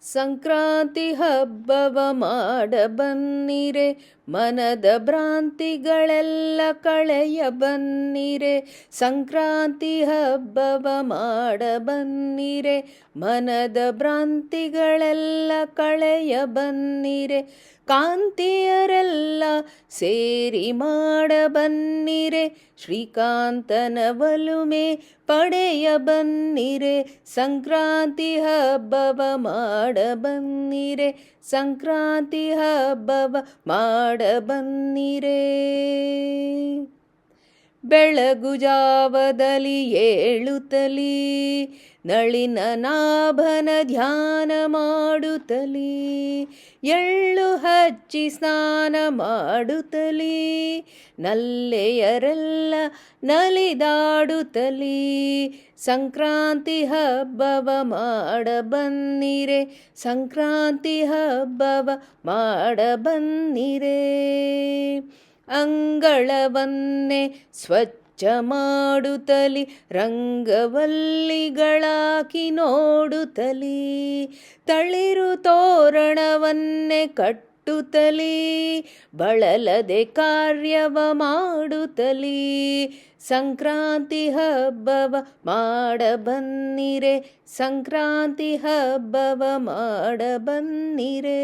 ಸಂಕ್ರಾಂತಿ ಹಬ್ಬವ ಮಾಡ ಬನ್ನಿರೆ, ಮನದ ಭ್ರಾಂತಿಗಳೆಲ್ಲ ಕಳೆಯ ಬನ್ನಿರೆ. ಸಂಕ್ರಾಂತಿ ಹಬ್ಬವ ಮಾಡ ಬನ್ನಿರೆ, ಮನದ ಭ್ರಾಂತಿಗಳೆಲ್ಲ ಕಳೆಯ ಬನ್ನಿರೆ. ಕಾಂತಿಯರೆಲ್ಲ ಸೇರಿ ಮಾಡ ಬನ್ನಿರೆ, ಶ್ರೀಕಾಂತನ ಒಲುಮೆ ಪಡೆಯ ಬನ್ನಿರೆ. ಸಂಕ್ರಾಂತಿ ಹಬ್ಬವ ಮಾಡ ಬನ್ನಿರೆ, ಸಂಕ್ರಾಂತಿ ಹಬ್ಬವ ಮಾಡ ಬನ್ನಿರೆ. ಬೆಳಗು ಜಾವದಲ್ಲಿ ಏಳುತ್ತಲೀ, ನಳಿನ ನಾಭನ ಧ್ಯಾನ ಮಾಡುತ್ತಲೀ, ಎಳ್ಳು ಹಚ್ಚಿ ಸ್ನಾನ ಮಾಡುತ್ತಲೀ, ನಲ್ಲೆಯರೆಲ್ಲ ನಲಿದಾಡುತ್ತಲೀ. ಸಂಕ್ರಾಂತಿ ಹಬ್ಬವ ಮಾಡ ಬನ್ನಿರೆ, ಸಂಕ್ರಾಂತಿ ಹಬ್ಬವ ಮಾಡ ಬನ್ನಿರೆ. ಅಂಗಳವನ್ನೇ ಸ್ವಚ್ಛ ಮಾಡುತ್ತಲಿ, ರಂಗವಲ್ಲಿಗಳಾಕಿ ನೋಡುತ್ತಲೀ, ತಳಿರು ತೋರಣವನ್ನೇ ಕಟ್ಟುತ್ತಲೀ, ಬಳಲದೆ ಕಾರ್ಯವ ಮಾಡುತ್ತಲೀ. ಸಂಕ್ರಾಂತಿ ಹಬ್ಬವ ಮಾಡ ಬನ್ನಿರೆ, ಸಂಕ್ರಾಂತಿ ಹಬ್ಬವ ಮಾಡ ಬನ್ನಿರೆ.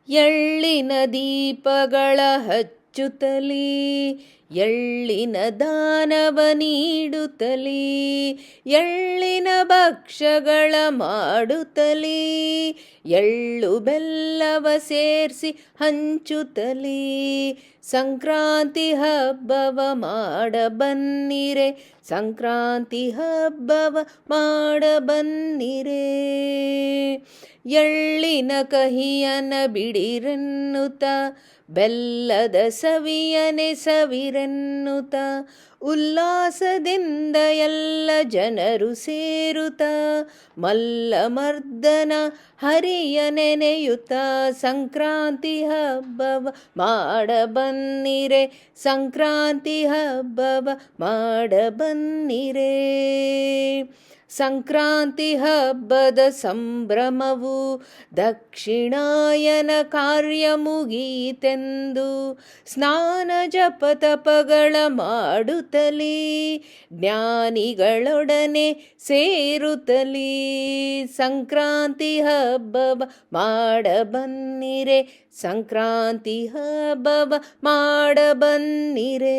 ಎಳ್ಳಿನ ದೀಪಗಳ ಹಚ್ಚುತ್ತಲೀ, ಎಳ್ಳಿನ ದಾನವ ನೀಡುತ್ತಲೀ, ಎಳ್ಳಿನ ಭಕ್ಷ್ಯಗಳ ಮಾಡುತ್ತಲೀ, ಎಳ್ಳು ಬೆಲ್ಲವ ಸೇರಿಸಿ ಹಂಚುತ್ತಲೀ. ಸಂಕ್ರಾಂತಿ ಹಬ್ಬವ ಮಾಡ ಬನ್ನಿರೆ, ಸಂಕ್ರಾಂತಿ ಹಬ್ಬವ ಮಾಡ ಬನ್ನಿರೆ. ಎಳ್ಳಿನ ಕಹಿಯನ ಬಿಡಿರೆನ್ನುತ್ತ, ಬೆಲ್ಲದ ಸವಿಯನೆ ಸವಿರೆನ್ನುತ್ತ, ಉಲ್ಲಾಸದಿಂದ ಎಲ್ಲ ಜನರು ಸೇರುತ್ತ, ಮಲ್ಲ ಮರ್ದನ ಹರಿಯ ನೆನೆಯುತ್ತ. ಸಂಕ್ರಾಂತಿ ಹಬ್ಬವ ಮಾಡ ಬನ್ನಿರೆ, ಸಂಕ್ರಾಂತಿ ಹಬ್ಬವ ಮಾಡ ಬನ್ನಿರೆ. ಸಂಕ್ರಾಂತಿ ಹಬ್ಬದ ಸಂಭ್ರಮವು ದಕ್ಷಿಣಾಯನ ಕಾರ್ಯ ಮುಗಿಯಿತೆಂದು, ಸ್ನಾನ ಜಪತಪಗಳ ಮಾಡುತ್ತಲೀ, ಜ್ಞಾನಿಗಳೊಡನೆ ಸೇರುತ್ತಲೀ. ಸಂಕ್ರಾಂತಿ ಹಬ್ಬವ ಮಾಡ ಬನ್ನಿರೆ, ಸಂಕ್ರಾಂತಿ ಹಬ್ಬವ ಮಾಡ ಬನ್ನಿರೆ.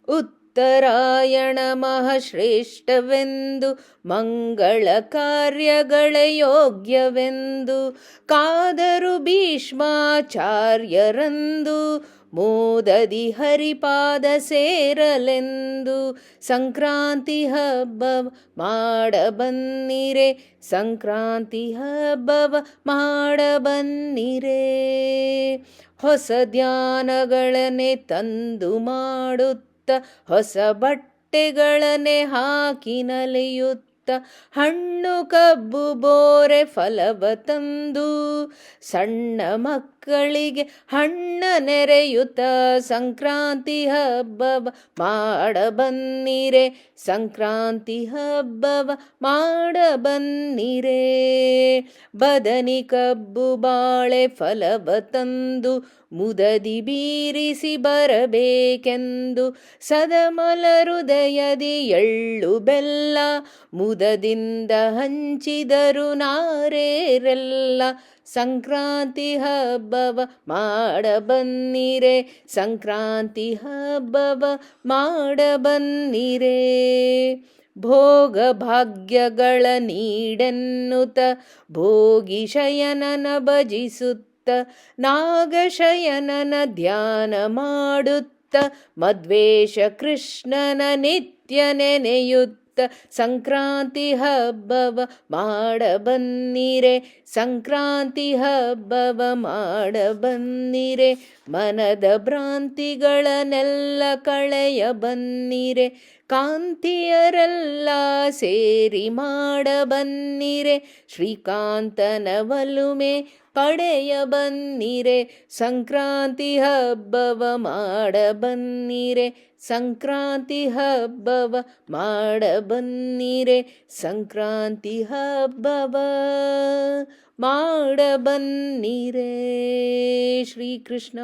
ಉತ್ತರಾಯಣ ಮಹಾಶ್ರೇಷ್ಠವೆಂದು, ಮಂಗಳ ಕಾರ್ಯಗಳ ಯೋಗ್ಯವೆಂದು, ಕಾದರು ಭೀಷ್ಮಾಚಾರ್ಯರಂದು, ಮೋದದಿ ಹರಿಪಾದ ಸೇರಲೆಂದು. ಸಂಕ್ರಾಂತಿ ಹಬ್ಬವ ಮಾಡ ಬನ್ನಿರೆ, ಸಂಕ್ರಾಂತಿ ಹಬ್ಬವ ಮಾಡ ಬನ್ನಿರೆ. ಹೊಸ ಧ್ಯಾನಗಳನ್ನೇ ತಂದು ಮಾಡುತ್ತ, ಹೊಸ ಬಟ್ಟೆಗಳನ್ನೇ ಹಾಕಿ ನಲಿಯುತ್ತ, ಹಣ್ಣು ಕಬ್ಬು ಬೋರೆ ಫಲವ ತಂದು, ಸಣ್ಣ ಮಕ್ಕಳಿಗೆ ಹಣ್ಣ ನೆರೆಯುತ್ತ. ಸಂಕ್ರಾಂತಿ ಹಬ್ಬವ ಮಾಡ ಬನ್ನಿರೆ, ಸಂಕ್ರಾಂತಿ ಹಬ್ಬವ ಮಾಡ ಬನ್ನಿರೆ. ಬದನಿ ಕಬ್ಬು ಬಾಳೆ ಫಲವ ತಂದು, ಮುದದಿ ಬೀರಿಸಿ ಬರಬೇಕೆಂದು, ಸದಮಲ ಹೃದಯದಿ ಎಳ್ಳು ಬೆಲ್ಲ ಮುದದಿಂದ ಹಂಚಿದರು ನಾರೇರೆಲ್ಲ. ಸಂಕ್ರಾಂತಿ ಹಬ್ಬವ ಮಾಡ ಬನ್ನಿರೆ, ಸಂಕ್ರಾಂತಿ ಹಬ್ಬವ ಮಾಡ ಬನ್ನಿರೆ. ಭೋಗ ಭಾಗ್ಯಗಳ ನೀಡೆನ್ನುತ್ತ, ಭೋಗಿ ಶಯನನ ಭಜಿಸುತ್ತ, ನಾಗಶಯನನ ಧ್ಯಾನ ಮಾಡುತ್ತ, ಮದ್ವೇಷ ಕೃಷ್ಣನ ನಿತ್ಯ ನೆನೆಯುತ್ತ. ಸಂಕ್ರಾಂತಿ ಹಬ್ಬವ ಮಾಡ ಬನ್ನಿರೆ, ಸಂಕ್ರಾಂತಿ ಹಬ್ಬವ ಮಾಡ ಬನ್ನಿರೆ. ಮನದ ಭ್ರಾಂತಿಗಳನ್ನೆಲ್ಲ ಕಳೆಯ ಬನ್ನಿರೆ, ಕಾಂತಿಯರೆಲ್ಲ ಸೇರಿ ಮಾಡ ಬನ್ನಿರೆ. ಶ್ರೀಕಾಂತನ ಒಲುಮೆ ಪಡೆಯ ಬನ್ನಿರೆ ಸಂಕ್ರಾಂತಿ ಹಬ್ಬವ ಮಾಡ ಬನ್ನಿರೆ ಸಂಕ್ರಾಂತಿ ಹಬ್ಬವ ಮಾಡ ಬನ್ನಿರೆ ಸಂಕ್ರಾಂತಿ ಹಬ್ಬವ ಮಾಡ ಬನ್ನಿರೆ. ಶ್ರೀಕೃಷ್ಣಾರ್ಪಣಮಸ್ತು.